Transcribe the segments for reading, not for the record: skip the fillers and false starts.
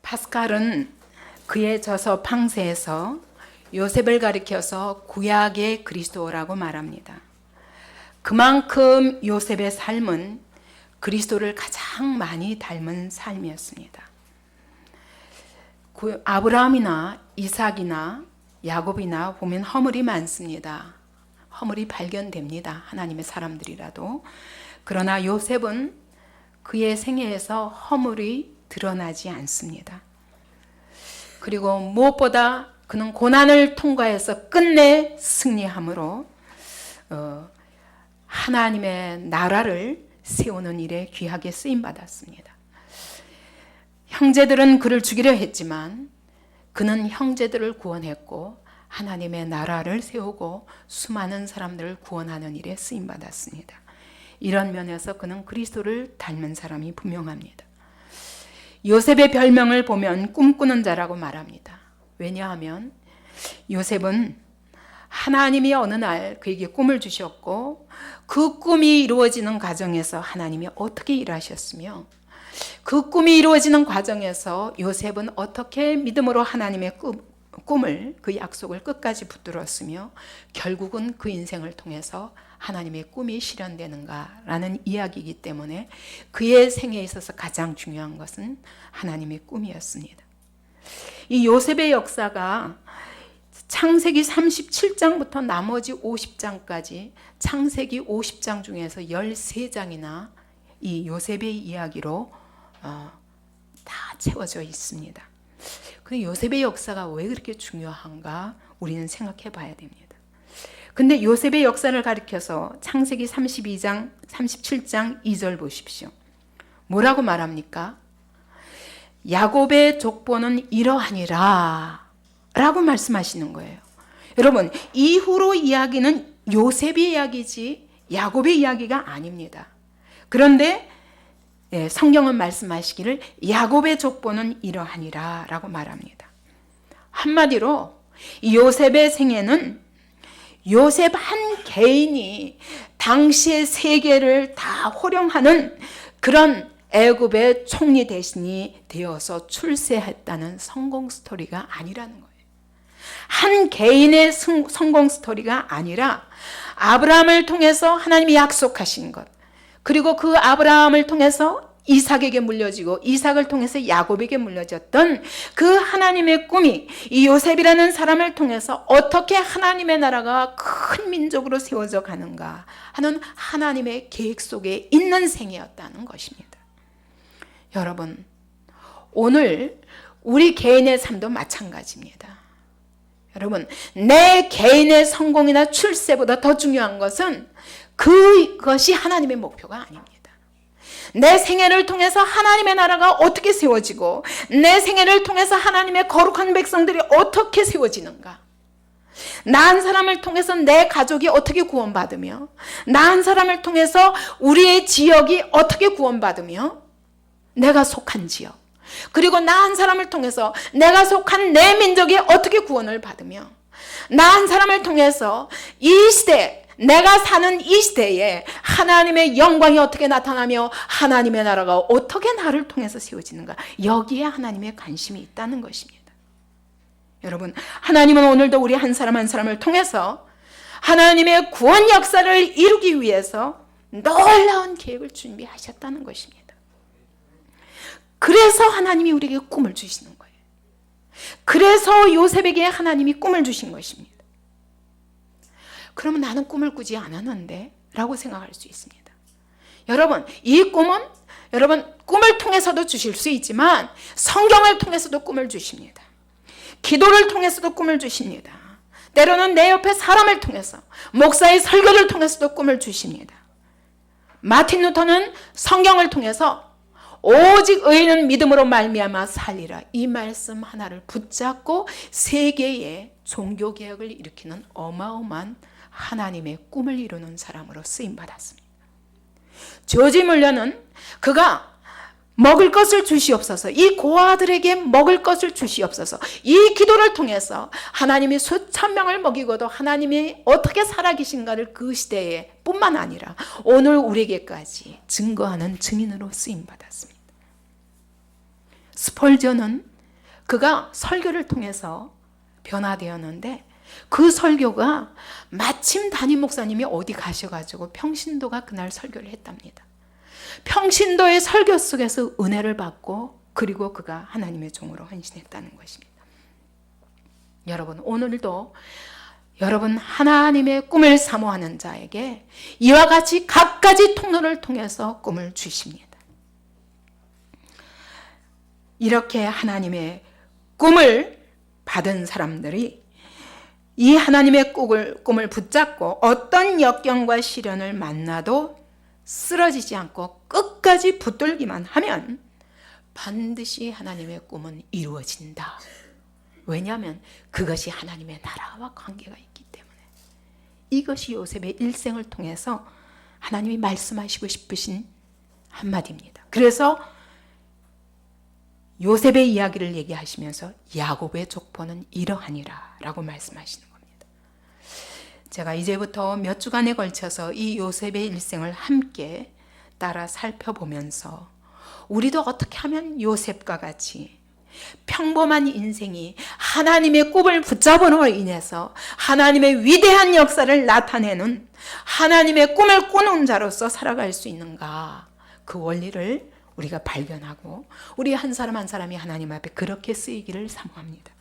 파스칼은 그의 저서 팡세에서 요셉을 가리켜서 구약의 그리스도라고 말합니다. 그만큼 요셉의 삶은 그리스도를 가장 많이 닮은 삶이었습니다. 아브라함이나 이삭이나 야곱이나 보면 허물이 많습니다. 허물이 발견됩니다. 하나님의 사람들이라도. 그러나 요셉은 그의 생애에서 허물이 드러나지 않습니다. 그리고 무엇보다 그는 고난을 통과해서 끝내 승리함으로 하나님의 나라를 세우는 일에 귀하게 쓰임받았습니다. 형제들은 그를 죽이려 했지만 그는 형제들을 구원했고 하나님의 나라를 세우고 수많은 사람들을 구원하는 일에 쓰임받았습니다. 이런 면에서 그는 그리스도를 닮은 사람이 분명합니다. 요셉의 별명을 보면 꿈꾸는 자라고 말합니다. 왜냐하면 요셉은 하나님이 어느 날 그에게 꿈을 주셨고 그 꿈이 이루어지는 과정에서 하나님이 어떻게 일하셨으며 그 꿈이 이루어지는 과정에서 요셉은 어떻게 믿음으로 하나님의 꿈을, 그 약속을 끝까지 붙들었으며 결국은 그 인생을 통해서 하나님의 꿈이 실현되는가라는 이야기이기 때문에 그의 생애에 있어서 가장 중요한 것은 하나님의 꿈이었습니다. 이 요셉의 역사가 창세기 37장부터 나머지 50장까지 창세기 50장 중에서 13장이나 이 요셉의 이야기로 다 채워져 있습니다. 근데 요셉의 역사가 왜 그렇게 중요한가 우리는 생각해 봐야 됩니다. 근데 요셉의 역사를 가리켜서 창세기 32장, 37장 2절 보십시오. 뭐라고 말합니까? 야곱의 족보는 이러하니라 라고 말씀하시는 거예요. 여러분, 이후로 이야기는 요셉의 이야기지 야곱의 이야기가 아닙니다. 그런데 성경은 말씀하시기를 야곱의 족보는 이러하니라 라고 말합니다. 한마디로 요셉의 생애는 요셉 한 개인이 당시의 세계를 다 호령하는 그런 애굽의 총리 대신이 되어서 출세했다는 성공 스토리가 아니라는 거예요. 한 개인의 성공 스토리가 아니라 아브라함을 통해서 하나님이 약속하신 것, 그리고 그 아브라함을 통해서 이삭에게 물려지고 이삭을 통해서 야곱에게 물려졌던 그 하나님의 꿈이 이 요셉이라는 사람을 통해서 어떻게 하나님의 나라가 큰 민족으로 세워져 가는가 하는 하나님의 계획 속에 있는 생이었다는 것입니다. 여러분, 오늘 우리 개인의 삶도 마찬가지입니다. 여러분, 내 개인의 성공이나 출세보다 더 중요한 것은 그것이 하나님의 목표가 아닙니다. 내 생애를 통해서 하나님의 나라가 어떻게 세워지고 내 생애를 통해서 하나님의 거룩한 백성들이 어떻게 세워지는가, 나 한 사람을 통해서 내 가족이 어떻게 구원받으며 나 한 사람을 통해서 우리의 지역이 어떻게 구원받으며 내가 속한 지역, 그리고 나 한 사람을 통해서 내가 속한 내 민족이 어떻게 구원을 받으며 나 한 사람을 통해서 이 시대, 내가 사는 이 시대에 하나님의 영광이 어떻게 나타나며 하나님의 나라가 어떻게 나를 통해서 세워지는가, 여기에 하나님의 관심이 있다는 것입니다. 여러분, 하나님은 오늘도 우리 한 사람 한 사람을 통해서 하나님의 구원 역사를 이루기 위해서 놀라운 계획을 준비하셨다는 것입니다. 그래서 하나님이 우리에게 꿈을 주시는 거예요. 그래서 요셉에게 하나님이 꿈을 주신 것입니다. 그러면 나는 꿈을 꾸지 않았는데 라고 생각할 수 있습니다. 여러분, 이 꿈은 여러분 꿈을 통해서도 주실 수 있지만 성경을 통해서도 꿈을 주십니다. 기도를 통해서도 꿈을 주십니다. 때로는 내 옆에 사람을 통해서, 목사의 설교를 통해서도 꿈을 주십니다. 마틴 루터는 성경을 통해서 오직 의인은 믿음으로 말미암아 살리라, 이 말씀 하나를 붙잡고 세계의 종교개혁을 일으키는 어마어마한 하나님의 꿈을 이루는 사람으로 쓰임받았습니다. 조지 물러는 그가 먹을 것을 주시옵소서, 이 고아들에게 먹을 것을 주시옵소서, 이 기도를 통해서 하나님이 수천 명을 먹이고도 하나님이 어떻게 살아계신가를 그 시대에 뿐만 아니라 오늘 우리에게까지 증거하는 증인으로 쓰임받았습니다. 스펄전은 그가 설교를 통해서 변화되었는데 그 설교가 마침 담임 목사님이 어디 가셔가지고 평신도가 그날 설교를 했답니다. 평신도의 설교 속에서 은혜를 받고 그리고 그가 하나님의 종으로 헌신했다는 것입니다. 여러분, 오늘도 여러분 하나님의 꿈을 사모하는 자에게 이와 같이 갖가지 통로를 통해서 꿈을 주십니다. 이렇게 하나님의 꿈을 받은 사람들이 이 하나님의 꿈을 붙잡고 어떤 역경과 시련을 만나도 쓰러지지 않고 끝까지 붙들기만 하면 반드시 하나님의 꿈은 이루어진다. 왜냐하면 그것이 하나님의 나라와 관계가 있기 때문에. 이것이 요셉의 일생을 통해서 하나님이 말씀하시고 싶으신 한마디입니다. 그래서 요셉의 이야기를 얘기하시면서 야곱의 족보는 이러하니라 라고 말씀하시는 겁니다. 제가 이제부터 몇 주간에 걸쳐서 이 요셉의 일생을 함께 따라 살펴보면서 우리도 어떻게 하면 요셉과 같이 평범한 인생이 하나님의 꿈을 붙잡음으로 인해서 하나님의 위대한 역사를 나타내는 하나님의 꿈을 꾸는 자로서 살아갈 수 있는가, 그 원리를 우리가 발견하고 우리 한 사람 한 사람이 하나님 앞에 그렇게 쓰이기를 사모합니다.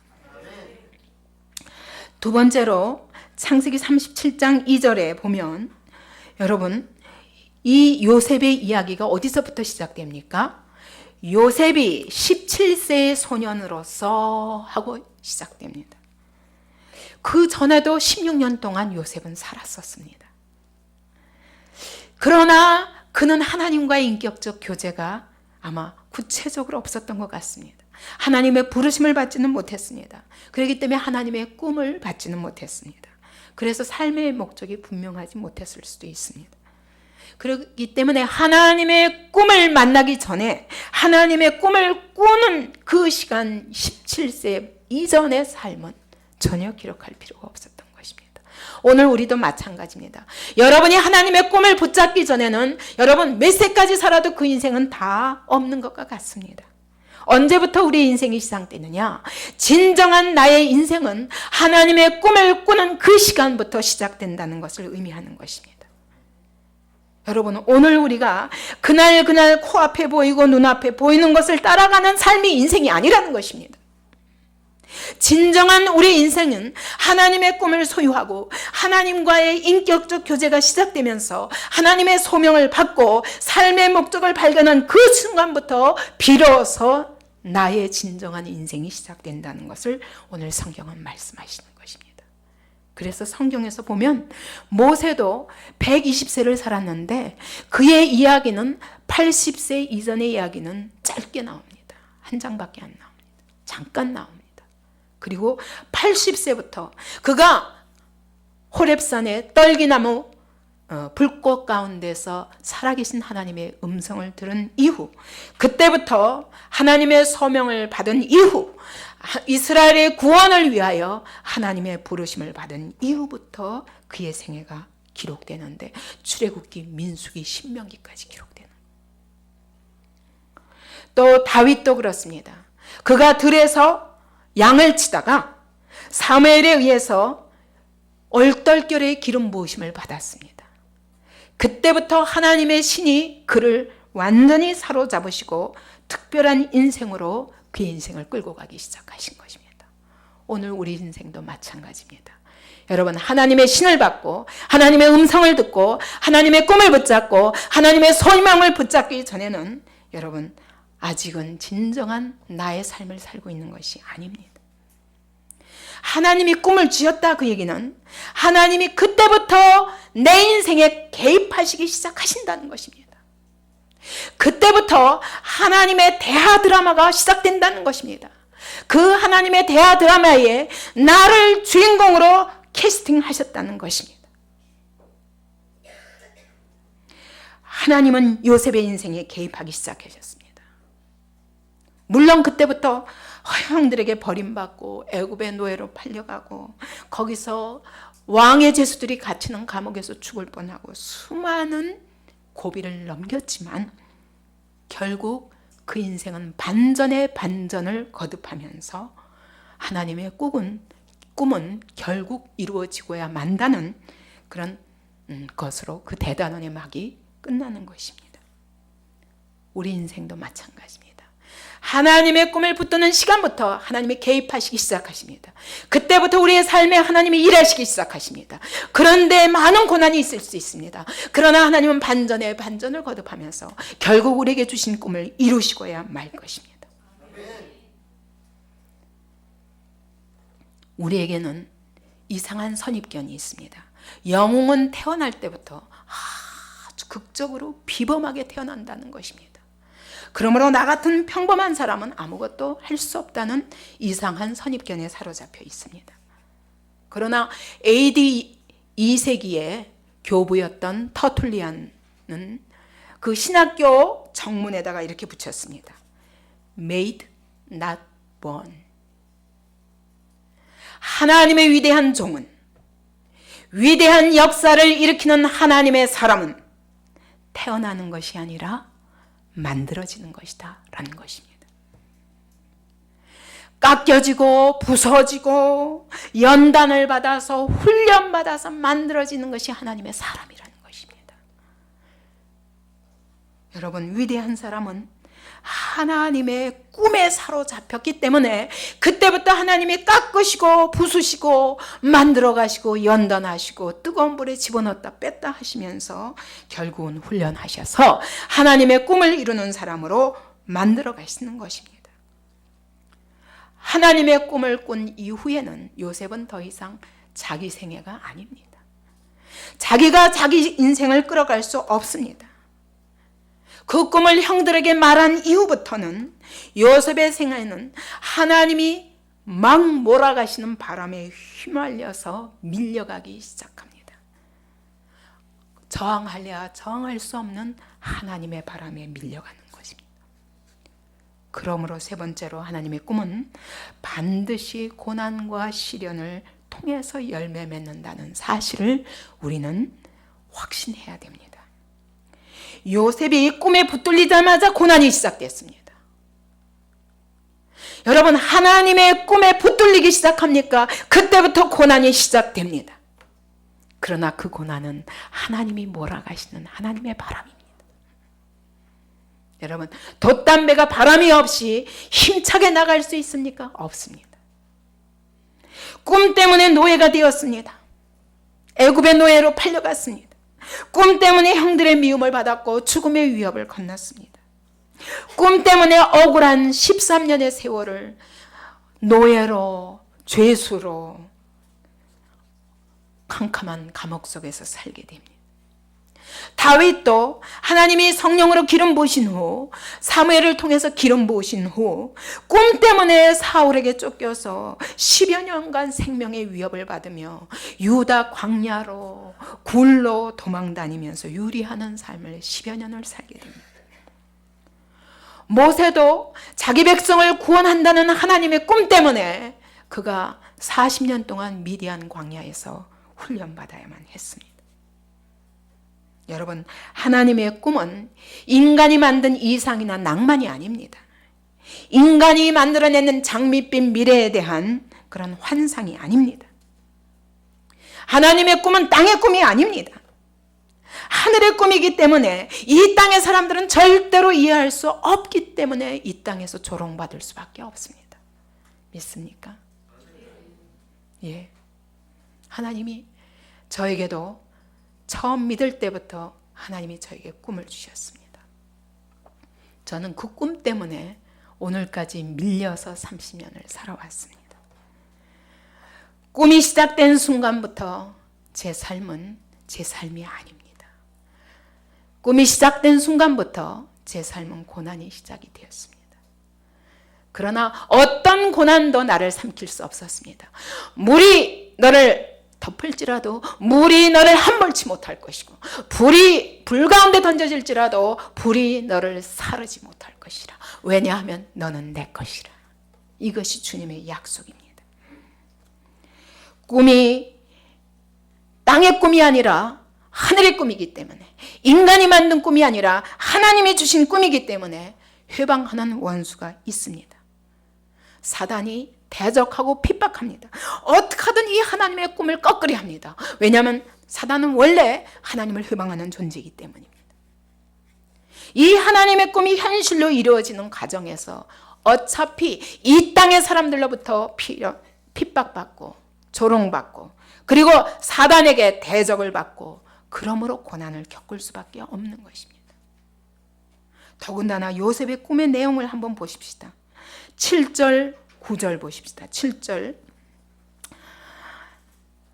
두 번째로 창세기 37장 2절에 보면 여러분 이 요셉의 이야기가 어디서부터 시작됩니까? 요셉이 17세의 소년으로서 하고 시작됩니다. 그 전에도 16년 동안 요셉은 살았었습니다. 그러나 그는 하나님과의 인격적 교제가 아마 구체적으로 없었던 것 같습니다. 하나님의 부르심을 받지는 못했습니다. 그렇기 때문에 하나님의 꿈을 받지는 못했습니다. 그래서 삶의 목적이 분명하지 못했을 수도 있습니다. 그렇기 때문에 하나님의 꿈을 만나기 전에 하나님의 꿈을 꾸는 그 시간 17세 이전의 삶은 전혀 기록할 필요가 없었던 것입니다. 오늘 우리도 마찬가지입니다. 여러분이 하나님의 꿈을 붙잡기 전에는 여러분 몇 세까지 살아도 그 인생은 다 없는 것과 같습니다. 언제부터 우리의 인생이 시작되느냐? 진정한 나의 인생은 하나님의 꿈을 꾸는 그 시간부터 시작된다는 것을 의미하는 것입니다. 여러분, 오늘 우리가 그날 코앞에 보이고 눈앞에 보이는 것을 따라가는 삶이 인생이 아니라는 것입니다. 진정한 우리 인생은 하나님의 꿈을 소유하고 하나님과의 인격적 교제가 시작되면서 하나님의 소명을 받고 삶의 목적을 발견한 그 순간부터 비로소 나의 진정한 인생이 시작된다는 것을 오늘 성경은 말씀하시는 것입니다. 그래서 성경에서 보면 모세도 120세를 살았는데 그의 이야기는 80세 이전의 이야기는 짧게 나옵니다. 한 장밖에 안 나옵니다. 잠깐 나옵니다. 그리고 80세부터 그가 호렙산의 떨기나무 불꽃 가운데서 살아계신 하나님의 음성을 들은 이후, 그때부터 하나님의 소명을 받은 이후, 이스라엘의 구원을 위하여 하나님의 부르심을 받은 이후부터 그의 생애가 기록되는데 출애굽기, 민수기, 신명기까지 기록되는. 또 다윗도 그렇습니다. 그가 들에서 양을 치다가 사무엘에 의해서 얼떨결에 기름 부으심을 받았습니다. 그때부터 하나님의 신이 그를 완전히 사로잡으시고 특별한 인생으로 그의 인생을 끌고 가기 시작하신 것입니다. 오늘 우리 인생도 마찬가지입니다. 여러분, 하나님의 신을 받고 하나님의 음성을 듣고 하나님의 꿈을 붙잡고 하나님의 소망을 붙잡기 전에는 여러분 아직은 진정한 나의 삶을 살고 있는 것이 아닙니다. 하나님이 꿈을 주셨다, 그 얘기는 하나님이 그때부터 내 인생에 개입하시기 시작하신다는 것입니다. 그때부터 하나님의 대하 드라마가 시작된다는 것입니다. 그 하나님의 대하 드라마에 나를 주인공으로 캐스팅하셨다는 것입니다. 하나님은 요셉의 인생에 개입하기 시작하셨습니다. 물론 그때부터 형들에게 버림받고 애굽의 노예로 팔려가고 거기서 왕의 죄수들이 갇히는 감옥에서 죽을 뻔하고 수많은 고비를 넘겼지만 결국 그 인생은 반전의 반전을 거듭하면서 하나님의 꿈은 결국 이루어지고야 만다는 그런 것으로 그 대단원의 막이 끝나는 것입니다. 우리 인생도 마찬가지입니다. 하나님의 꿈을 붙드는 시간부터 하나님이 개입하시기 시작하십니다. 그때부터 우리의 삶에 하나님이 일하시기 시작하십니다. 그런데 많은 고난이 있을 수 있습니다. 그러나 하나님은 반전에 반전을 거듭하면서 결국 우리에게 주신 꿈을 이루시고야 말 것입니다. 우리에게는 이상한 선입견이 있습니다. 영웅은 태어날 때부터 아주 극적으로 비범하게 태어난다는 것입니다. 그러므로 나 같은 평범한 사람은 아무것도 할 수 없다는 이상한 선입견에 사로잡혀 있습니다. 그러나 AD 2세기의 교부였던 터툴리안은 그 신학교 정문에다가 이렇게 붙였습니다. Made, not born. 하나님의 위대한 종은, 위대한 역사를 일으키는 하나님의 사람은 태어나는 것이 아니라 만들어지는 것이다 라는 것입니다. 깎여지고 부서지고 연단을 받아서 훈련받아서 만들어지는 것이 하나님의 사람이라는 것입니다. 여러분, 위대한 사람은 하나님의 꿈에 사로잡혔기 때문에 그때부터 하나님이 깎으시고 부수시고 만들어 가시고 연단하시고 뜨거운 불에 집어넣었다 뺐다 하시면서 결국은 훈련하셔서 하나님의 꿈을 이루는 사람으로 만들어 가시는 것입니다. 하나님의 꿈을 꾼 이후에는 요셉은 더 이상 자기 생애가 아닙니다. 자기가 자기 인생을 끌어갈 수 없습니다. 그 꿈을 형들에게 말한 이후부터는 요셉의 생애는 하나님이 막 몰아가시는 바람에 휘말려서 밀려가기 시작합니다. 저항하려야 저항할 수 없는 하나님의 바람에 밀려가는 것입니다. 그러므로 세 번째로 하나님의 꿈은 반드시 고난과 시련을 통해서 열매 맺는다는 사실을 우리는 확신해야 됩니다. 요셉이 꿈에 붙들리자마자 고난이 시작됐습니다. 여러분, 하나님의 꿈에 붙들리기 시작합니까? 그때부터 고난이 시작됩니다. 그러나 그 고난은 하나님이 몰아가시는 하나님의 바람입니다. 여러분, 돛담배가 바람이 없이 힘차게 나갈 수 있습니까? 없습니다. 꿈 때문에 노예가 되었습니다. 애굽의 노예로 팔려갔습니다. 꿈 때문에 형들의 미움을 받았고 죽음의 위협을 건넜습니다. 꿈 때문에 억울한 13년의 세월을 노예로, 죄수로 캄캄한 감옥 속에서 살게 됩니다. 다윗도 하나님이 성령으로 기름 부으신 후, 사무엘을 통해서 기름 부으신 후 꿈 때문에 사울에게 쫓겨서 10여 년간 생명의 위협을 받으며 유다 광야로 굴로 도망다니면서 유리하는 삶을 10여 년을 살게 됩니다. 모세도 자기 백성을 구원한다는 하나님의 꿈 때문에 그가 40년 동안 미디안 광야에서 훈련받아야만 했습니다. 여러분, 하나님의 꿈은 인간이 만든 이상이나 낭만이 아닙니다. 인간이 만들어내는 장밋빛 미래에 대한 그런 환상이 아닙니다. 하나님의 꿈은 땅의 꿈이 아닙니다. 하늘의 꿈이기 때문에 이 땅의 사람들은 절대로 이해할 수 없기 때문에 이 땅에서 조롱받을 수밖에 없습니다. 믿습니까? 예. 하나님이 저에게도 처음 믿을 때부터 하나님이 저에게 꿈을 주셨습니다. 저는 그 꿈 때문에 오늘까지 밀려서 30년을 살아왔습니다. 꿈이 시작된 순간부터 제 삶은 제 삶이 아닙니다. 꿈이 시작된 순간부터 제 삶은 고난이 시작이 되었습니다. 그러나 어떤 고난도 나를 삼킬 수 없었습니다. 물이 너를 덮을지라도 물이 너를 함몰치 못할 것이고 불이 불 가운데 던져질지라도 불이 너를 사르지 못할 것이라. 왜냐하면 너는 내 것이라. 이것이 주님의 약속입니다. 꿈이 땅의 꿈이 아니라 하늘의 꿈이기 때문에, 인간이 만든 꿈이 아니라 하나님이 주신 꿈이기 때문에 회방하는 원수가 있습니다. 사단이 대적하고 핍박합니다. 어떻게 하든 이 하나님의 꿈을 꺾으려 합니다. 왜냐하면 사단은 원래 하나님을 회방하는 존재이기 때문입니다. 이 하나님의 꿈이 현실로 이루어지는 과정에서 어차피 이 땅의 사람들로부터 핍박받고 조롱받고 그리고 사단에게 대적을 받고 그러므로 고난을 겪을 수밖에 없는 것입니다. 더군다나 요셉의 꿈의 내용을 한번 보십시다. 7절 9절 보십시다. 7절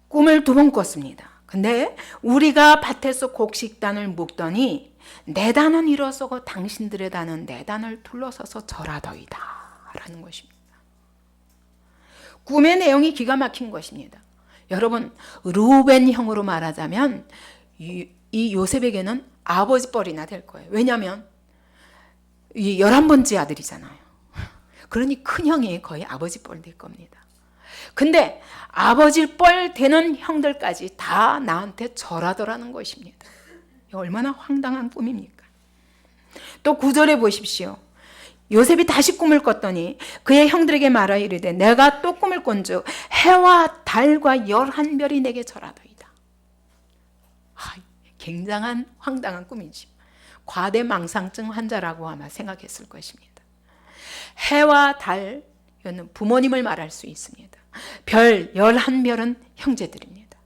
꿈을 2번 꿨습니다. 근데 우리가 밭에서 곡식단을 묶더니 내 단은 일어서고 당신들의 단은 내 단을 둘러서서 절하더이다 라는 것입니다. 꿈의 내용이 기가 막힌 것입니다. 여러분, 루벤 형으로 말하자면 이 요셉에게는 아버지 뻘이나 될 거예요. 왜냐하면 이 11번째 아들이잖아요. 그러니 큰 형이 거의 아버지 뻘 될 겁니다. 근데 아버지 뻘 되는 형들까지 다 나한테 절하더라는 것입니다. 얼마나 황당한 꿈입니까? 또 9절에 보십시오. 요셉이 다시 꿈을 꿨더니 그의 형들에게 말하 이르되 내가 또 꿈을 꾼즉 해와 달과 11별이 내게 절하더이다. 굉장한 황당한 꿈이지. 과대망상증 환자라고 아마 생각했을 것입니다. 해와 달, 이거는 부모님을 말할 수 있습니다. 별 11별은 형제들입니다.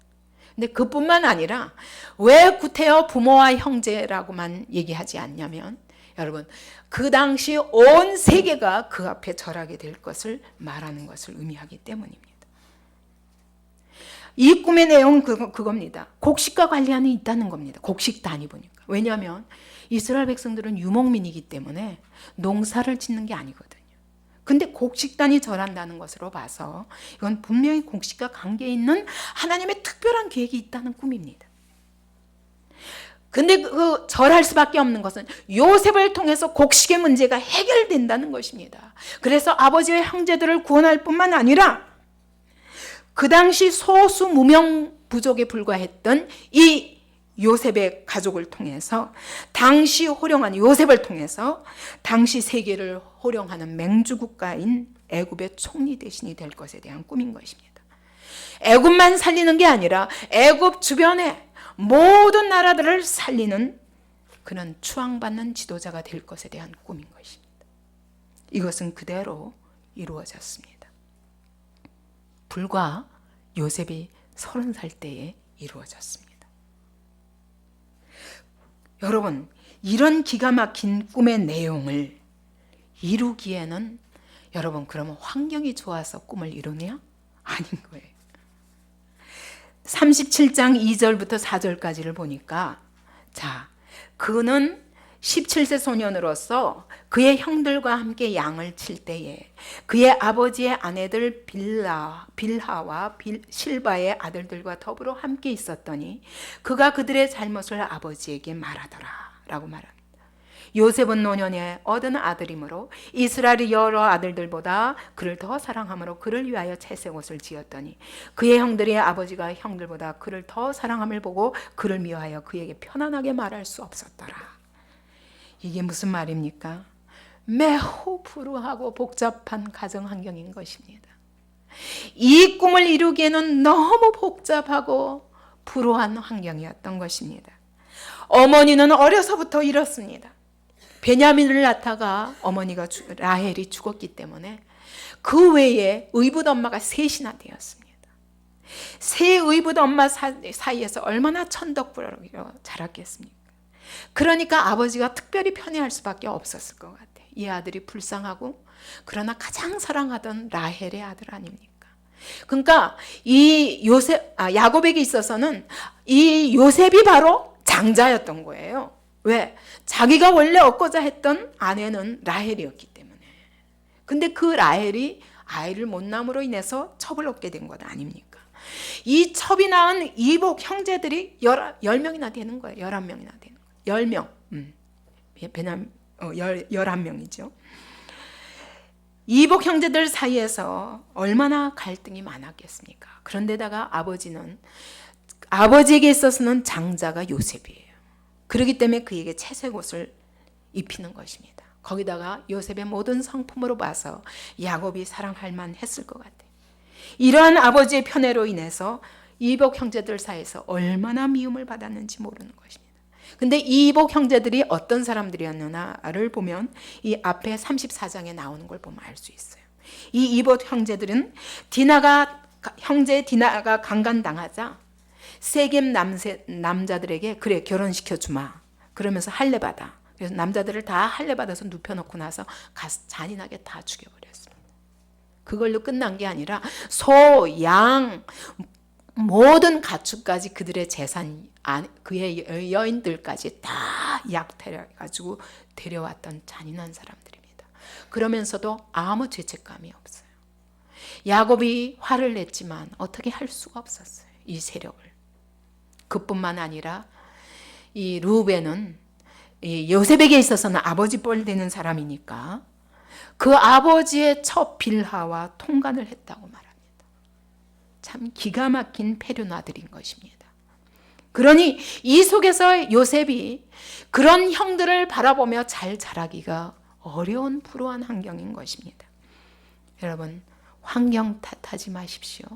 근데 그뿐만 아니라 왜 구태여 부모와 형제라고만 얘기하지 않냐면 여러분, 그 당시 온 세계가 그 앞에 절하게 될 것을 말하는 것을 의미하기 때문입니다. 이 꿈의 내용은 그겁니다. 곡식과 관련이 있다는 겁니다. 곡식단이 보니까. 왜냐하면 이스라엘 백성들은 유목민이기 때문에 농사를 짓는 게 아니거든요. 근데 곡식단이 절한다는 것으로 봐서 이건 분명히 곡식과 관계 있는 하나님의 특별한 계획이 있다는 꿈입니다. 근데 그 절할 수밖에 없는 것은 요셉을 통해서 곡식의 문제가 해결된다는 것입니다. 그래서 아버지의 형제들을 구원할 뿐만 아니라 그 당시 소수 무명 부족에 불과했던 이 요셉의 가족을 통해서 당시 호령한 요셉을 통해서 당시 세계를 호령하는 맹주국가인 애굽의 총리 대신이 될 것에 대한 꿈인 것입니다. 애굽만 살리는 게 아니라 애굽 주변에 모든 나라들을 살리는 그런 추앙받는 지도자가 될 것에 대한 꿈인 것입니다. 이것은 그대로 이루어졌습니다. 불과 요셉이 30살 때에 이루어졌습니다. 여러분, 이런 기가 막힌 꿈의 내용을 이루기에는 여러분, 그러면 환경이 좋아서 꿈을 이루냐? 아닌 거예요. 37장 2절부터 4절까지를 보니까 그는 17세 소년으로서 그의 형들과 함께 양을 칠 때에 그의 아버지의 아내들 빌하와 실바의 아들들과 더불어 함께 있었더니 그가 그들의 잘못을 아버지에게 말하더라 라고 말합니다. 요셉은 노년에 얻은 아들이므로 이스라엘의 여러 아들들보다 그를 더 사랑함으로 그를 위하여 채색 옷을 지었더니 그의 형들이 아버지가 형들보다 그를 더 사랑함을 보고 그를 미워하여 그에게 편안하게 말할 수 없었더라. 이게 무슨 말입니까? 매우 불우하고 복잡한 가정 환경인 것입니다. 이 꿈을 이루기에는 너무 복잡하고 불우한 환경이었던 것입니다. 어머니는 어려서부터 잃었습니다. 베냐민을 낳다가 어머니가 라헬이 죽었기 때문에 그 외에 의붓 엄마가 셋이나 되었습니다. 세 의붓 엄마 사이에서 얼마나 천덕부러기로 자랐겠습니까? 그러니까 아버지가 특별히 편애할 수밖에 없었을 것 같아요. 이 아들이 불쌍하고 그러나 가장 사랑하던 라헬의 아들 아닙니까? 그러니까 이 야곱에게 있어서는 이 요셉이 바로 장자였던 거예요. 왜? 자기가 원래 얻고자 했던 아내는 라헬이었기 때문에. 근데 그 라헬이 아이를 못 낳음으로 인해서 첩을 얻게 된 것 아닙니까? 이 첩이 낳은 이복 형제들이 10명이나 되는 거예요. 11명이나 되는 거예요. 10명. 11명이죠. 이복 형제들 사이에서 얼마나 갈등이 많았겠습니까? 그런데다가 아버지에게 있어서는 장자가 요셉이에요. 그렇기 때문에 그에게 채색 옷을 입히는 것입니다. 거기다가 요셉의 모든 성품으로 봐서 야곱이 사랑할 만했을 것 같아요. 이러한 아버지의 편애로 인해서 이복 형제들 사이에서 얼마나 미움을 받았는지 모르는 것입니다. 근데 이복 형제들이 어떤 사람들이었느냐를 보면 이 앞에 34장에 나오는 걸 보면 알 수 있어요. 이 이복 형제들은 형제 디나가 강간당하자 세겜 남자들에게 그래 결혼시켜 주마 그러면서 할례 받아. 그래서 남자들을 다 할례 받아서 눕혀놓고 나서 가서 잔인하게 다 죽여버렸습니다. 그걸로 끝난 게 아니라 소, 양, 모든 가축까지 그들의 재산, 그의 여인들까지 다 약탈해가지고 데려왔던 잔인한 사람들입니다. 그러면서도 아무 죄책감이 없어요. 야곱이 화를 냈지만 어떻게 할 수가 없었어요. 이 세력을. 그뿐만 아니라 이 루벤은 이 요셉에게 있어서는 아버지 뻘 되는 사람이니까 그 아버지의 첫 빌하와 통간을 했다고 말합니다. 참 기가 막힌 패륜아들인 것입니다. 그러니 이 속에서 요셉이 그런 형들을 바라보며 잘 자라기가 어려운 불우한 환경인 것입니다. 여러분, 환경 탓하지 마십시오.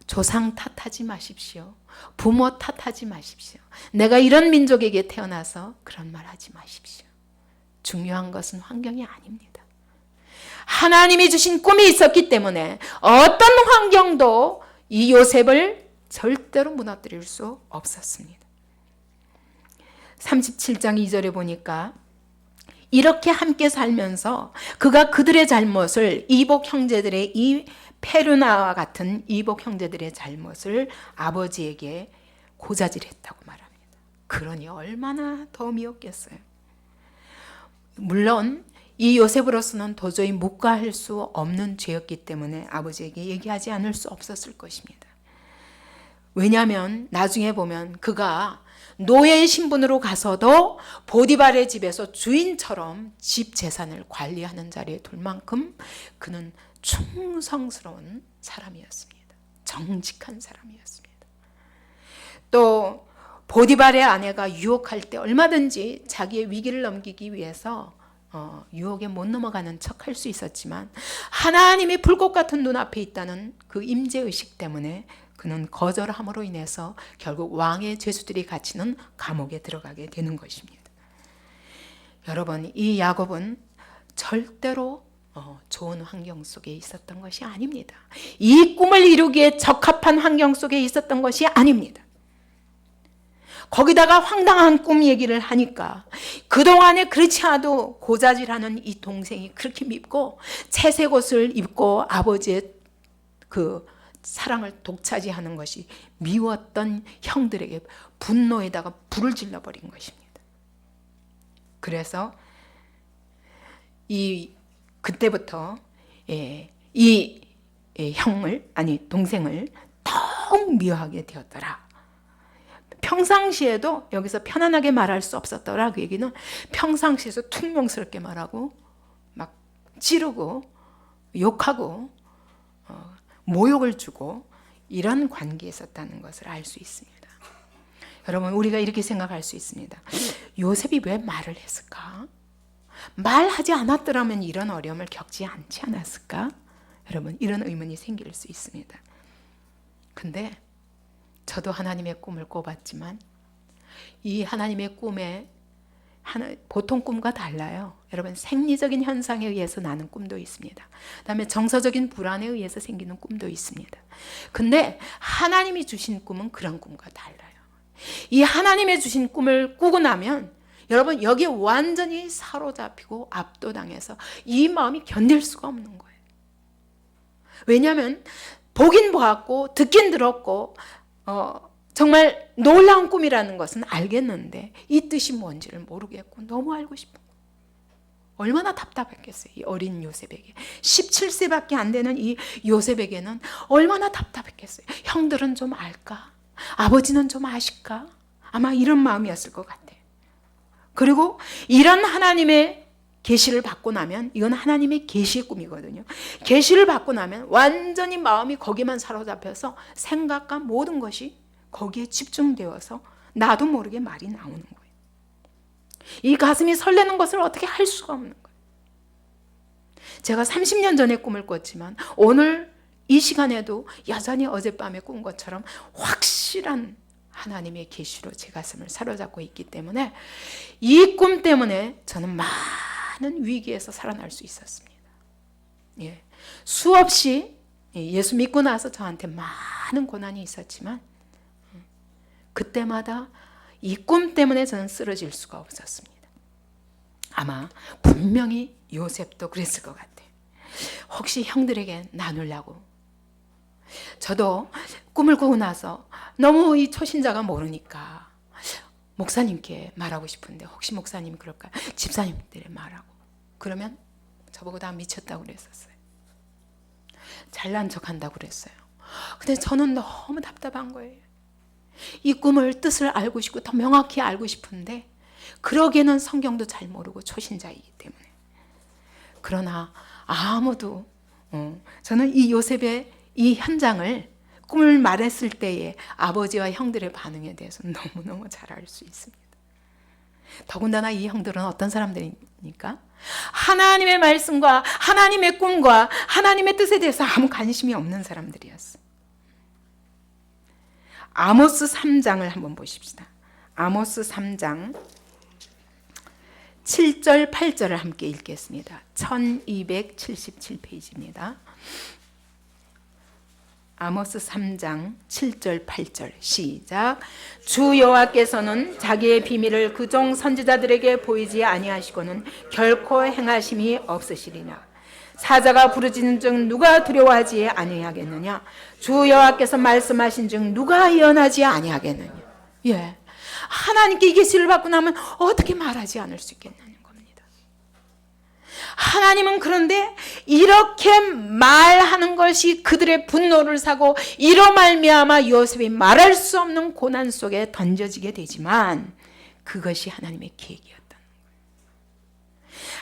조상 탓하지 마십시오. 부모 탓하지 마십시오. 내가 이런 민족에게 태어나서 그런 말 하지 마십시오. 중요한 것은 환경이 아닙니다. 하나님이 주신 꿈이 있었기 때문에 어떤 환경도 이 요셉을 절대로 무너뜨릴 수 없었습니다. 37장 2절에 보니까 이렇게 함께 살면서 그가 그들의 잘못을 이복 형제들의 이 페르나와 같은 이복 형제들의 잘못을 아버지에게 고자질했다고 말합니다. 그러니 얼마나 더 미웠겠어요. 물론 이 요셉으로서는 도저히 묵과할 수 없는 죄였기 때문에 아버지에게 얘기하지 않을 수 없었을 것입니다. 왜냐하면 나중에 보면 그가 노예의 신분으로 가서도 보디발의 집에서 주인처럼 집 재산을 관리하는 자리에 둘 만큼 그는 충성스러운 사람이었습니다. 정직한 사람이었습니다. 또 보디발의 아내가 유혹할 때 얼마든지 자기의 위기를 넘기기 위해서 유혹에 못 넘어가는 척 할 수 있었지만 하나님이 불꽃 같은 눈앞에 있다는 그 임재의식 때문에 그는 거절함으로 인해서 결국 왕의 죄수들이 갇히는 감옥에 들어가게 되는 것입니다. 여러분, 이 야곱은 절대로 좋은 환경 속에 있었던 것이 아닙니다. 이 꿈을 이루기에 적합한 환경 속에 있었던 것이 아닙니다. 거기다가 황당한 꿈 얘기를 하니까 그동안에 그렇지 않아도 고자질하는 이 동생이 그렇게 밉고 채색 옷을 입고 아버지의 그 사랑을 독차지하는 것이 미웠던 형들에게 분노에다가 불을 질러버린 것입니다. 그래서 그때부터 이 동생을 더욱 미워하게 되었더라. 평상시에도 여기서 편안하게 말할 수 없었더라. 그 얘기는 평상시에서 퉁명스럽게 말하고 막 찌르고 욕하고 모욕을 주고 이런 관계에 있었다는 것을 알 수 있습니다. 여러분, 우리가 이렇게 생각할 수 있습니다. 요셉이 왜 말을 했을까? 말하지 않았더라면 이런 어려움을 겪지 않지 않았을까? 여러분, 이런 의문이 생길 수 있습니다. 근데 저도 하나님의 꿈을 꿔봤지만 이 하나님의 꿈에 보통 꿈과 달라요. 여러분, 생리적인 현상에 의해서 나는 꿈도 있습니다. 그다음에 정서적인 불안에 의해서 생기는 꿈도 있습니다. 근데 하나님이 주신 꿈은 그런 꿈과 달라요. 이 하나님의 주신 꿈을 꾸고 나면 여러분, 여기에 완전히 사로잡히고 압도당해서 이 마음이 견딜 수가 없는 거예요. 왜냐하면 보긴 보았고 듣긴 들었고 정말 놀라운 꿈이라는 것은 알겠는데 이 뜻이 뭔지를 모르겠고 너무 알고 싶은 거예요. 얼마나 답답했겠어요. 이 어린 요셉에게. 17세밖에 안 되는 이 요셉에게는 얼마나 답답했겠어요. 형들은 좀 알까? 아버지는 좀 아실까? 아마 이런 마음이었을 것 같아요. 그리고 이런 하나님의 계시를 받고 나면 이건 하나님의 계시의 꿈이거든요. 계시를 받고 나면 완전히 마음이 거기만 사로잡혀서 생각과 모든 것이 거기에 집중되어서 나도 모르게 말이 나오는 거예요. 이 가슴이 설레는 것을 어떻게 할 수가 없는 거예요. 제가 30년 전에 꿈을 꿨지만 오늘 이 시간에도 여전히 어젯밤에 꾼 것처럼 확실한 하나님의 계시로 제 가슴을 사로잡고 있기 때문에 이 꿈 때문에 저는 많은 위기에서 살아날 수 있었습니다. 예. 수없이 예수 믿고 나서 저한테 많은 고난이 있었지만 그때마다 이 꿈 때문에 저는 쓰러질 수가 없었습니다. 아마 분명히 요셉도 그랬을 것 같아요. 혹시 형들에게 나누려고. 저도 꿈을 꾸고 나서 너무 이 초신자가 모르니까 목사님께 말하고 싶은데 혹시 목사님이 그럴까요? 집사님들에 말하고. 그러면 저보고 다 미쳤다고 그랬었어요. 잘난 척한다고 그랬어요. 근데 저는 너무 답답한 거예요. 이 꿈을 뜻을 알고 싶고 더 명확히 알고 싶은데 그러기에는 성경도 잘 모르고 초신자이기 때문에. 그러나 아무도 저는 이 요셉의 이 현장을 꿈을 말했을 때의 아버지와 형들의 반응에 대해서 너무너무 잘 알 수 있습니다. 더군다나 이 형들은 어떤 사람들입니까? 하나님의 말씀과 하나님의 꿈과 하나님의 뜻에 대해서 아무 관심이 없는 사람들이었어요. 아모스 3장을 한번 보십시다. 아모스 3장 7절 8절을 함께 읽겠습니다. 1277페이지입니다. 아모스 3장 7절 8절 시작. 주 여호와께서는 자기의 비밀을 그 종 선지자들에게 보이지 아니하시고는 결코 행하심이 없으시리라. 사자가 부르짖는 즉 누가 두려워하지 아니하겠느냐. 주 여호와께서 말씀하신 즉 누가 예언하지 아니하겠느냐. 예, 하나님께 이 계시를 받고 나면 어떻게 말하지 않을 수 있겠느냐는 겁니다. 하나님은 그런데 이렇게 말하는 것이 그들의 분노를 사고 이로 말미암아 요셉이 말할 수 없는 고난 속에 던져지게 되지만 그것이 하나님의 계획이었다는 거예요.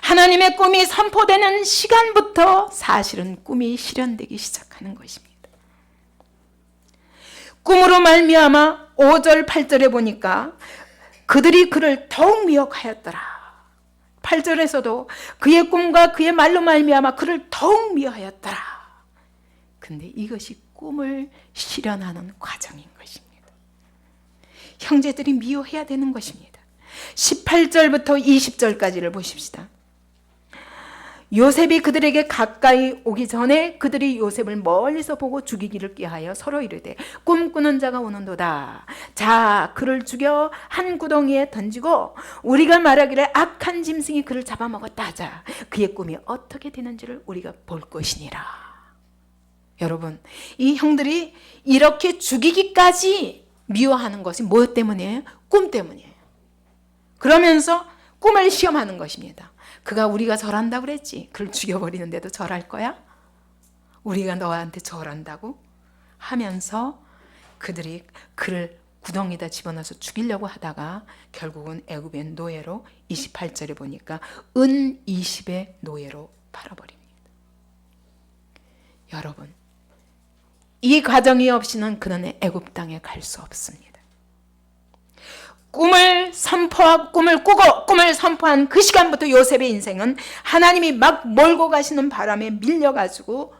하나님의 꿈이 선포되는 시간부터 사실은 꿈이 실현되기 시작하는 것입니다. 꿈으로 말미암아 5절 8절에 보니까 그들이 그를 더욱 미혹하였더라. 8절에서도 그의 꿈과 그의 말로 말미암아 그를 더욱 미워하였더라. 근데 이것이 꿈을 실현하는 과정인 것입니다. 형제들이 미워해야 되는 것입니다. 18절부터 20절까지를 보십시다. 요셉이 그들에게 가까이 오기 전에 그들이 요셉을 멀리서 보고 죽이기를 꾀하여 서로 이르되 꿈꾸는 자가 오는도다. 자, 그를 죽여 한 구덩이에 던지고 우리가 말하기를 악한 짐승이 그를 잡아먹었다 하자. 그의 꿈이 어떻게 되는지를 우리가 볼 것이니라. 여러분, 이 형들이 이렇게 죽이기까지 미워하는 것이 무엇 때문이에요? 꿈 때문이에요. 그러면서 꿈을 시험하는 것입니다. 그가 우리가 절한다고 그랬지. 그를 죽여버리는데도 절할 거야? 우리가 너한테 절한다고? 하면서 그들이 그를 구덩이에다 집어넣어서 죽이려고 하다가 결국은 애굽의 노예로 28절에 보니까 은 20의 노예로 팔아버립니다. 여러분, 이 과정이 없이는 그는 애굽 땅에 갈 수 없습니다. 꿈을 꾸고 꿈을 선포한 그 시간부터 요셉의 인생은 하나님이 막 몰고 가시는 바람에 밀려가지고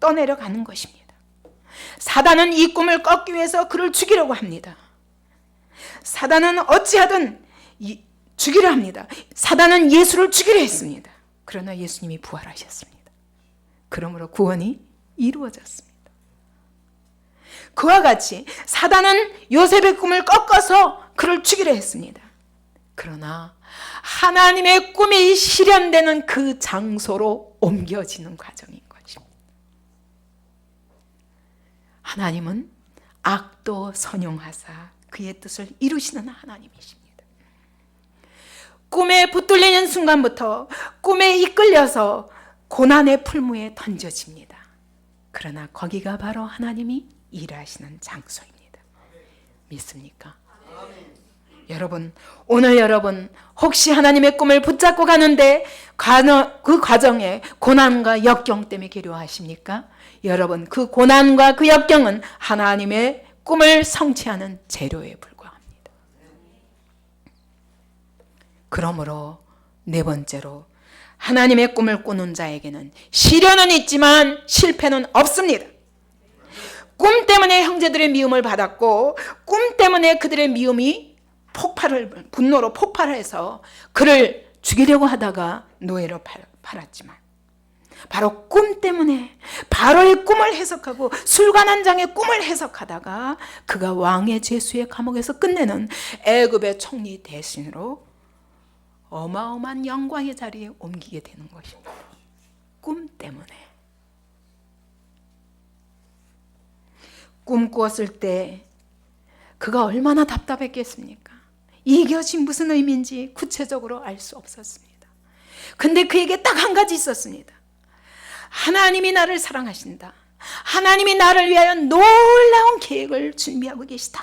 떠내려가는 것입니다. 사단은 이 꿈을 꺾기 위해서 그를 죽이려고 합니다. 사단은 어찌하든 죽이려 합니다. 사단은 예수를 죽이려 했습니다. 그러나 예수님이 부활하셨습니다. 그러므로 구원이 이루어졌습니다. 그와 같이 사단은 요셉의 꿈을 꺾어서 그를 죽이려 했습니다. 그러나 하나님의 꿈이 실현되는 그 장소로 옮겨지는 과정인 것입니다. 하나님은 악도 선용하사 그의 뜻을 이루시는 하나님이십니다. 꿈에 붙들리는 순간부터 꿈에 이끌려서 고난의 풀무에 던져집니다. 그러나 거기가 바로 하나님이 일하시는 장소입니다. 믿습니까? 여러분, 오늘 여러분 혹시 하나님의 꿈을 붙잡고 가는데 그 과정에 고난과 역경 때문에 괴로워하십니까? 여러분, 그 고난과 그 역경은 하나님의 꿈을 성취하는 재료에 불과합니다. 그러므로 네 번째로 하나님의 꿈을 꾸는 자에게는 시련은 있지만 실패는 없습니다. 꿈 때문에 형제들의 미움을 받았고 꿈 때문에 그들의 미움이 분노로 폭발해서 그를 죽이려고 하다가 노예로 팔았지만 바로 꿈 때문에 바로의 꿈을 해석하고 술관한장의 꿈을 해석하다가 그가 왕의 제수의 감옥에서 끝내는 애굽의 총리 대신으로 어마어마한 영광의 자리에 옮기게 되는 것입니다. 꿈 때문에. 꿈 꾸었을 때 그가 얼마나 답답했겠습니까? 이것이 무슨 의미인지 구체적으로 알 수 없었습니다. 근데 그에게 딱 한 가지 있었습니다. 하나님이 나를 사랑하신다. 하나님이 나를 위하여 놀라운 계획을 준비하고 계시다.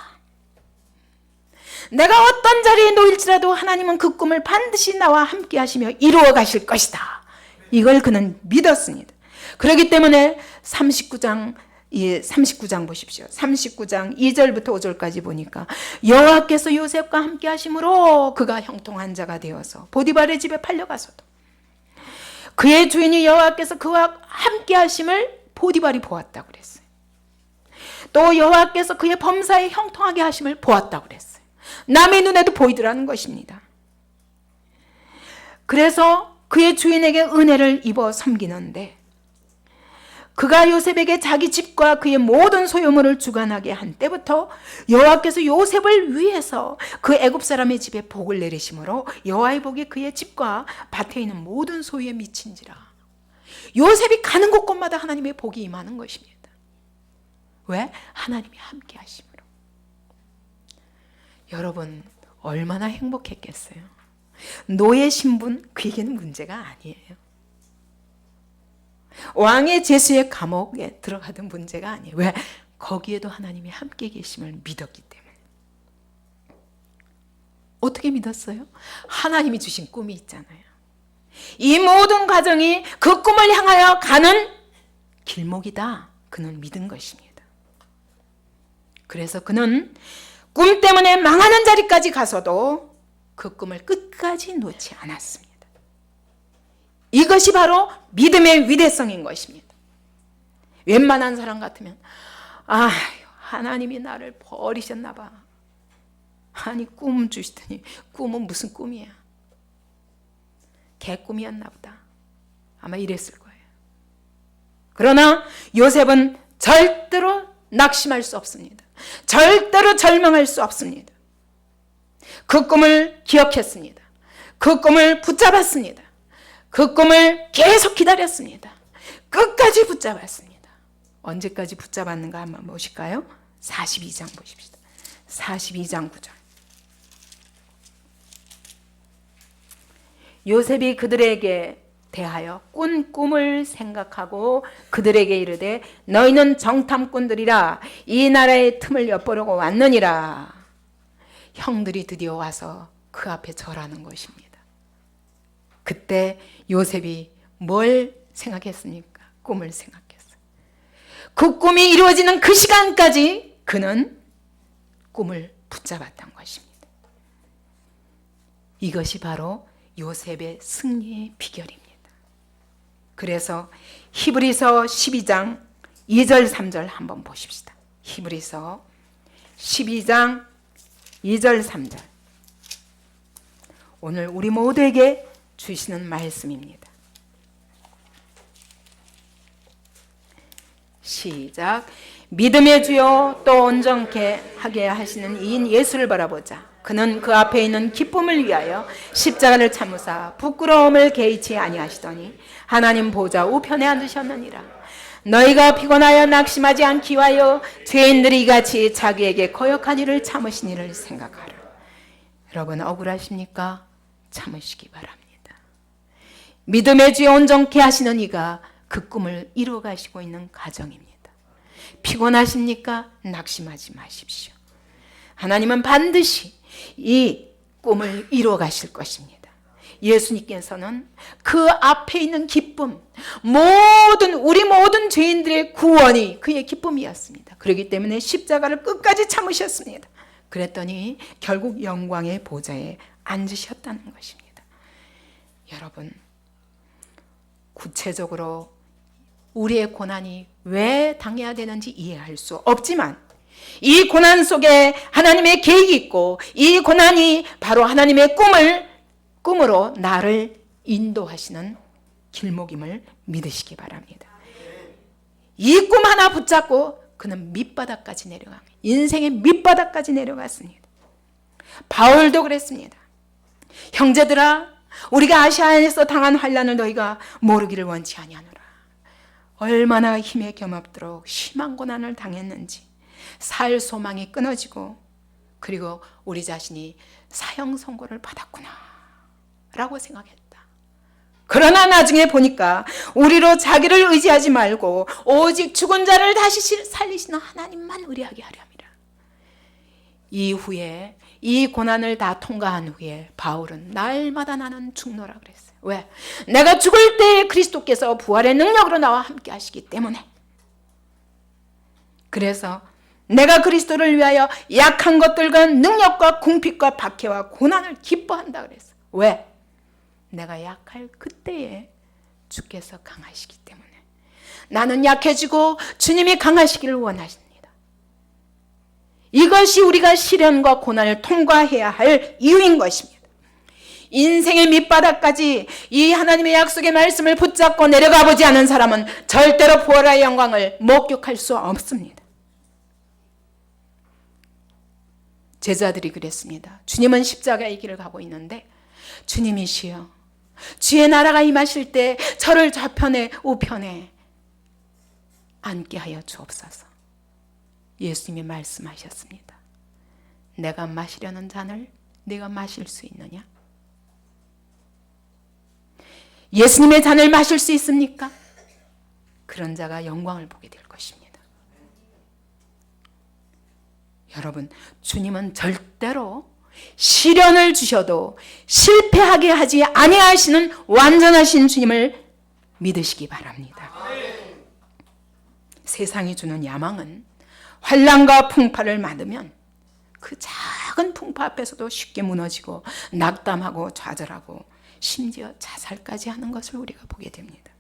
내가 어떤 자리에 놓일지라도 하나님은 그 꿈을 반드시 나와 함께 하시며 이루어 가실 것이다. 이걸 그는 믿었습니다. 그렇기 때문에 39장 보십시오. 39장 2절부터 5절까지 보니까 여호와께서 요셉과 함께 하심으로 그가 형통한 자가 되어서 보디발의 집에 팔려가서도 그의 주인이 여호와께서 그와 함께 하심을 보디발이 보았다고 그랬어요. 또 여호와께서 그의 범사에 형통하게 하심을 보았다고 그랬어요. 남의 눈에도 보이더라는 것입니다. 그래서 그의 주인에게 은혜를 입어 섬기는데 그가 요셉에게 자기 집과 그의 모든 소유물을 주관하게 한 때부터 여호와께서 요셉을 위해서 그 애굽 사람의 집에 복을 내리심으로 여호와의 복이 그의 집과 밭에 있는 모든 소유에 미친지라. 요셉이 가는 곳곳마다 하나님의 복이 임하는 것입니다. 왜? 하나님이 함께 하심으로. 여러분 얼마나 행복했겠어요. 노예 신분 그에게는 문제가 아니에요. 왕의 제수의 감옥에 들어가던 문제가 아니에요. 왜? 거기에도 하나님이 함께 계심을 믿었기 때문에. 어떻게 믿었어요? 하나님이 주신 꿈이 있잖아요. 이 모든 과정이 그 꿈을 향하여 가는 길목이다. 그는 믿은 것입니다. 그래서 그는 꿈 때문에 망하는 자리까지 가서도 그 꿈을 끝까지 놓지 않았습니다. 이것이 바로 믿음의 위대성인 것입니다. 웬만한 사람 같으면 하나님이 나를 버리셨나 봐. 아니 꿈 주시더니 꿈은 무슨 꿈이야. 개꿈이었나 보다. 아마 이랬을 거예요. 그러나 요셉은 절대로 낙심할 수 없습니다. 절대로 절망할 수 없습니다. 그 꿈을 기억했습니다. 그 꿈을 붙잡았습니다. 그 꿈을 계속 기다렸습니다. 끝까지 붙잡았습니다. 언제까지 붙잡았는가 한번 보실까요? 42장 보십시다. 42장 9절. 요셉이 그들에게 대하여 꾼 꿈을 생각하고 그들에게 이르되 너희는 정탐꾼들이라 이 나라의 틈을 엿보려고 왔느니라. 형들이 드디어 와서 그 앞에 절하는 것입니다. 그때 요셉이 뭘 생각했습니까? 꿈을 생각했어요. 그 꿈이 이루어지는 그 시간까지 그는 꿈을 붙잡았던 것입니다. 이것이 바로 요셉의 승리의 비결입니다. 그래서 히브리서 12장 2절 3절 한번 보십시다. 히브리서 12장 2절 3절. 오늘 우리 모두에게 주시는 말씀입니다. 시작. 믿음의 주여 또 온전케 하게 하시는 이인 예수를 바라보자. 그는 그 앞에 있는 기쁨을 위하여 십자가를 참으사 부끄러움을 개의치 아니하시더니 하나님 보좌 우편에 앉으셨느니라. 너희가 피곤하여 낙심하지 않기 위하여 죄인들이 이같이 자기에게 거역한 일을 참으신 일을 생각하라. 여러분 억울하십니까? 참으시기 바랍니다. 믿음의 주여 온전케 하시는 이가 그 꿈을 이루어 가시고 있는 가정입니다. 피곤하십니까? 낙심하지 마십시오. 하나님은 반드시 이 꿈을 이루어 가실 것입니다. 예수님께서는 그 앞에 있는 기쁨, 우리 모든 죄인들의 구원이 그의 기쁨이었습니다. 그렇기 때문에 십자가를 끝까지 참으셨습니다. 그랬더니 결국 영광의 보좌에 앉으셨다는 것입니다. 여러분, 구체적으로 우리의 고난이 왜 당해야 되는지 이해할 수 없지만 이 고난 속에 하나님의 계획이 있고 이 고난이 바로 하나님의 꿈으로 나를 인도하시는 길목임을 믿으시기 바랍니다. 이 꿈 하나 붙잡고 그는 밑바닥까지 내려가, 인생의 밑바닥까지 내려갔습니다. 바울도 그랬습니다. 형제들아, 우리가 아시아에서 당한 환난을 너희가 모르기를 원치 아니하노라. 얼마나 힘에 겸없도록 심한 고난을 당했는지, 살 소망이 끊어지고, 그리고 우리 자신이 사형 선고를 받았구나 라고 생각했다. 그러나 나중에 보니까 우리로 자기를 의지하지 말고 오직 죽은 자를 다시 살리시는 하나님만 의뢰하게 하려 함이라. 이후에 이 고난을 다 통과한 후에 바울은 날마다 나는 죽노라 그랬어요. 왜? 내가 죽을 때 그리스도께서 부활의 능력으로 나와 함께 하시기 때문에. 그래서 내가 그리스도를 위하여 약한 것들과 능력과 궁핍과 박해와 고난을 기뻐한다 그랬어요. 왜? 내가 약할 그때에 주께서 강하시기 때문에. 나는 약해지고 주님이 강하시기를 원하십니다. 이것이 우리가 시련과 고난을 통과해야 할 이유인 것입니다. 인생의 밑바닥까지 이 하나님의 약속의 말씀을 붙잡고 내려가 보지 않은 사람은 절대로 부활의 영광을 목격할 수 없습니다. 제자들이 그랬습니다. 주님은 십자가의 길을 가고 있는데 주님이시여, 주의 나라가 임하실 때 저를 좌편에 우편에 앉게 하여 주옵소서. 예수님이 말씀하셨습니다. 내가 마시려는 잔을 네가 마실 수 있느냐? 예수님의 잔을 마실 수 있습니까? 그런 자가 영광을 보게 될 것입니다. 여러분, 주님은 절대로 시련을 주셔도 실패하게 하지 아니하시는 완전하신 주님을 믿으시기 바랍니다. 세상이 주는 야망은 환난과 풍파를 맞으면 그 작은 풍파 앞에서도 쉽게 무너지고 낙담하고 좌절하고 심지어 자살까지 하는 것을 우리가 보게 됩니다.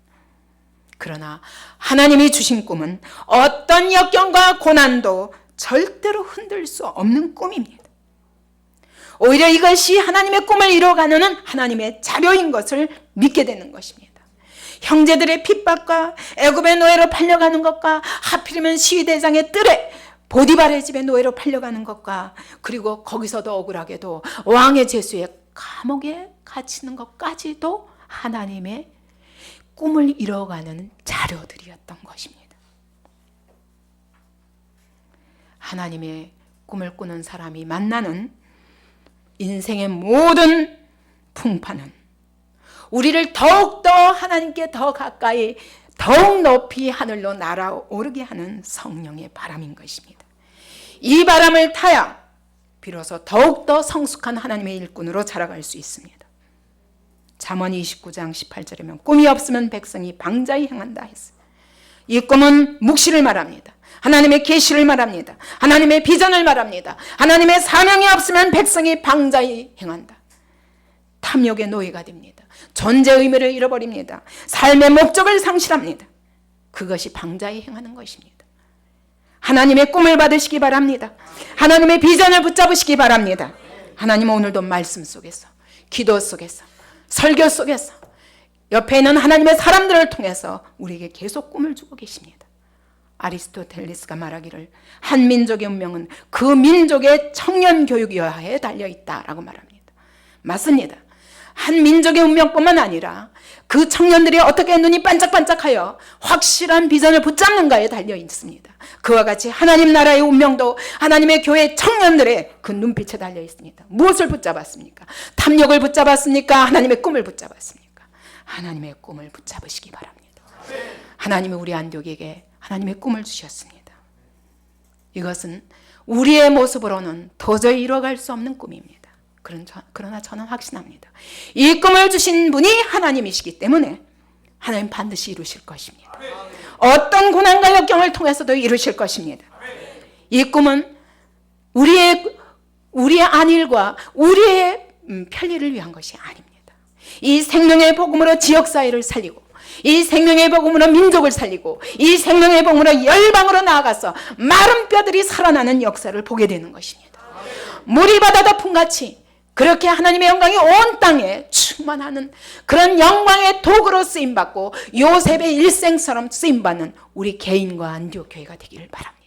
그러나 하나님이 주신 꿈은 어떤 역경과 고난도 절대로 흔들 수 없는 꿈입니다. 오히려 이것이 하나님의 꿈을 이루어가는 하나님의 자료인 것을 믿게 되는 것입니다. 형제들의 핍박과 애굽의 노예로 팔려가는 것과 하필이면 시위대장의 뜰에 보디발의 집에 노예로 팔려가는 것과 그리고 거기서도 억울하게도 왕의 제수의 감옥에 갇히는 것까지도 하나님의 꿈을 이뤄가는 자료들이었던 것입니다. 하나님의 꿈을 꾸는 사람이 만나는 인생의 모든 풍파는 우리를 더욱더 하나님께 더 가까이 더욱 높이 하늘로 날아오르게 하는 성령의 바람인 것입니다. 이 바람을 타야 비로소 더욱더 성숙한 하나님의 일꾼으로 자라갈 수 있습니다. 잠언 29장 18절에 보면 꿈이 없으면 백성이 방자히 행한다 했어요. 이 꿈은 묵시를 말합니다. 하나님의 계시를 말합니다. 하나님의 비전을 말합니다. 하나님의 사명이 없으면 백성이 방자히 행한다. 탐욕의 노예가 됩니다. 존재의 의미를 잃어버립니다. 삶의 목적을 상실합니다. 그것이 방자히 행하는 것입니다. 하나님의 꿈을 받으시기 바랍니다. 하나님의 비전을 붙잡으시기 바랍니다. 하나님은 오늘도 말씀 속에서, 기도 속에서, 설교 속에서, 옆에 있는 하나님의 사람들을 통해서 우리에게 계속 꿈을 주고 계십니다. 아리스토텔레스가 말하기를 한 민족의 운명은 그 민족의 청년 교육여하에 달려있다라고 말합니다. 맞습니다. 한 민족의 운명뿐만 아니라 그 청년들이 어떻게 눈이 반짝반짝하여 확실한 비전을 붙잡는가에 달려있습니다. 그와 같이 하나님 나라의 운명도 하나님의 교회 청년들의 그 눈빛에 달려있습니다. 무엇을 붙잡았습니까? 탐욕을 붙잡았습니까? 하나님의 꿈을 붙잡았습니까? 하나님의 꿈을 붙잡으시기 바랍니다. 하나님이 우리 안디옥에게 하나님의 꿈을 주셨습니다. 이것은 우리의 모습으로는 도저히 이뤄갈 수 없는 꿈입니다. 그러나 저는 확신합니다. 이 꿈을 주신 분이 하나님이시기 때문에 하나님 반드시 이루실 것입니다. 어떤 고난과 역경을 통해서도 이루실 것입니다. 이 꿈은 우리의 안일과 우리의 편리를 위한 것이 아닙니다. 이 생명의 복음으로 지역사회를 살리고, 이 생명의 복음으로 민족을 살리고, 이 생명의 복음으로 열방으로 나아가서 마른 뼈들이 살아나는 역사를 보게 되는 것입니다. 물이 바다 덮음같이 그렇게 하나님의 영광이 온 땅에 충만하는 그런 영광의 도구로 쓰임받고 요셉의 일생처럼 쓰임받는 우리 개인과 안디옥 교회가 되기를 바랍니다.